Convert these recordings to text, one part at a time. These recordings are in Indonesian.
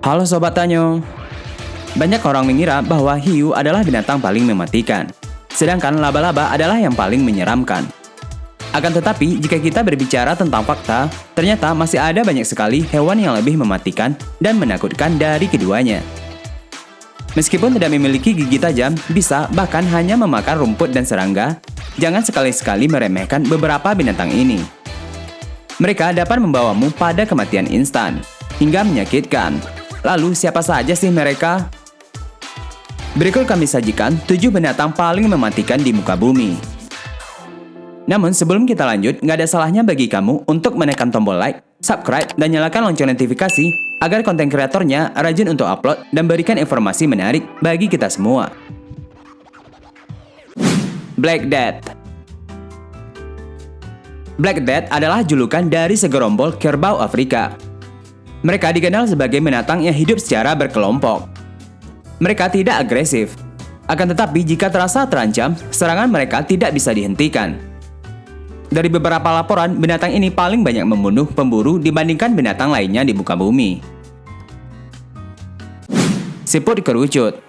Halo Sobat Tanyo. Banyak orang mengira bahwa hiu adalah binatang paling mematikan, sedangkan laba-laba adalah yang paling menyeramkan. Akan tetapi, jika kita berbicara tentang fakta, ternyata masih ada banyak sekali hewan yang lebih mematikan dan menakutkan dari keduanya. Meskipun tidak memiliki gigi tajam, bisa bahkan hanya memakan rumput dan serangga, jangan sekali-sekali meremehkan beberapa binatang ini. Mereka dapat membawamu pada kematian instan, hingga menyakitkan. Lalu siapa saja sih mereka? Berikut kami sajikan 7 binatang paling mematikan di muka bumi. Namun sebelum kita lanjut, nggak ada salahnya bagi kamu untuk menekan tombol like, subscribe, dan nyalakan lonceng notifikasi agar konten kreatornya rajin untuk upload dan berikan informasi menarik bagi kita semua. Black Death. Black Death adalah julukan dari segerombol kerbau Afrika. Mereka dikenal sebagai binatang yang hidup secara berkelompok. Mereka tidak agresif, akan tetapi jika terasa terancam, serangan mereka tidak bisa dihentikan. Dari beberapa laporan, binatang ini paling banyak membunuh pemburu dibandingkan binatang lainnya di muka bumi. Siput kerucut.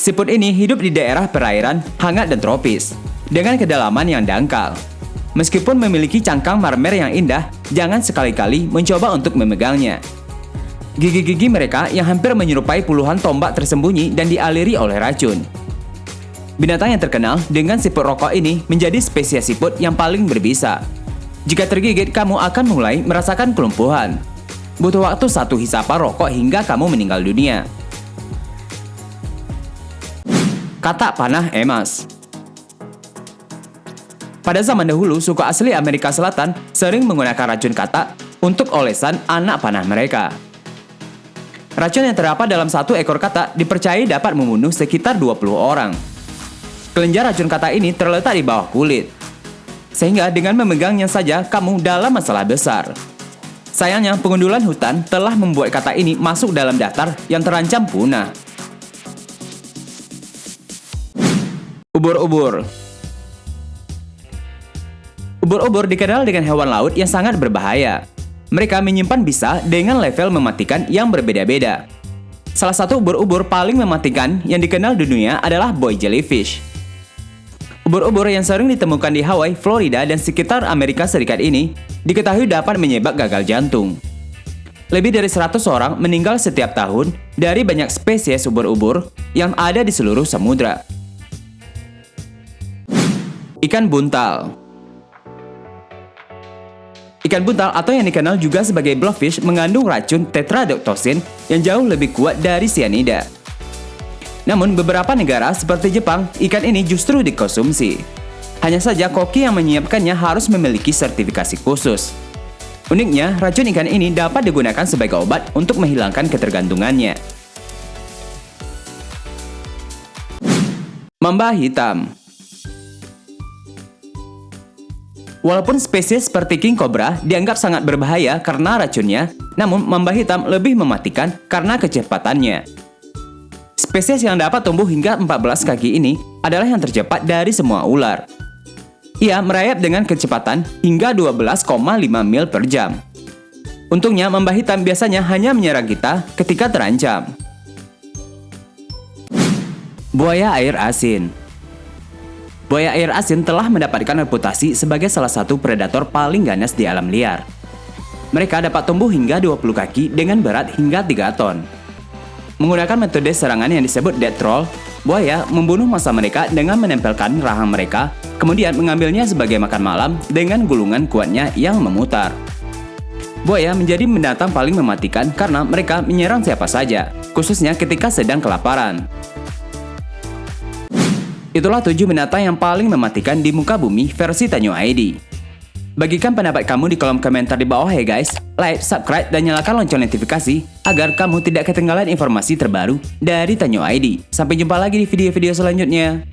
Siput ini hidup di daerah perairan hangat dan tropis, dengan kedalaman yang dangkal. Meskipun memiliki cangkang marmer yang indah, jangan sekali-kali mencoba untuk memegangnya. Gigi-gigi mereka yang hampir menyerupai puluhan tombak tersembunyi dan dialiri oleh racun. Binatang yang terkenal dengan siput rokok ini menjadi spesies siput yang paling berbisa. Jika tergigit, kamu akan mulai merasakan kelumpuhan. Butuh waktu 1 hisapan rokok hingga kamu meninggal dunia. Katak panah emas. Pada zaman dahulu, suku asli Amerika Selatan sering menggunakan racun katak untuk olesan anak panah mereka. Racun yang terdapat dalam 1 ekor katak dipercayai dapat membunuh sekitar 20 orang. Kelenjar racun katak ini terletak di bawah kulit, sehingga dengan memegangnya saja kamu dalam masalah besar. Sayangnya, pengundulan hutan telah membuat katak ini masuk dalam daftar yang terancam punah. Ubur-ubur. Ubur-ubur dikenal dengan hewan laut yang sangat berbahaya. Mereka menyimpan bisa dengan level mematikan yang berbeda-beda. Salah satu ubur-ubur paling mematikan yang dikenal di dunia adalah boy jellyfish. Ubur-ubur yang sering ditemukan di Hawaii, Florida, dan sekitar Amerika Serikat ini diketahui dapat menyebabkan gagal jantung. Lebih dari 100 orang meninggal setiap tahun dari banyak spesies ubur-ubur yang ada di seluruh samudra. Ikan buntal. Ikan buntal atau yang dikenal juga sebagai blowfish mengandung racun tetrodotoxin yang jauh lebih kuat dari cyanida. Namun beberapa negara seperti Jepang, ikan ini justru dikonsumsi. Hanya saja koki yang menyiapkannya harus memiliki sertifikasi khusus. Uniknya, racun ikan ini dapat digunakan sebagai obat untuk menghilangkan ketergantungannya. Mamba hitam. Walaupun spesies seperti king cobra dianggap sangat berbahaya karena racunnya, namun mamba hitam lebih mematikan karena kecepatannya. Spesies yang dapat tumbuh hingga 14 kaki ini adalah yang tercepat dari semua ular. Ia merayap dengan kecepatan hingga 12,5 mil per jam. Untungnya, mamba hitam biasanya hanya menyerang kita ketika terancam. Buaya air asin. Buaya air asin telah mendapatkan reputasi sebagai salah satu predator paling ganas di alam liar. Mereka dapat tumbuh hingga 20 kaki dengan berat hingga 3 ton. Menggunakan metode serangan yang disebut death roll, buaya membunuh mangsa mereka dengan menempelkan rahang mereka, kemudian mengambilnya sebagai makan malam dengan gulungan kuatnya yang memutar. Buaya menjadi binatang paling mematikan karena mereka menyerang siapa saja, khususnya ketika sedang kelaparan. Itulah 7 binatang yang paling mematikan di muka bumi versi Tanyo ID. Bagikan pendapat kamu di kolom komentar di bawah ya guys. Like, subscribe, dan nyalakan lonceng notifikasi agar kamu tidak ketinggalan informasi terbaru dari Tanyo ID. Sampai jumpa lagi di video-video selanjutnya.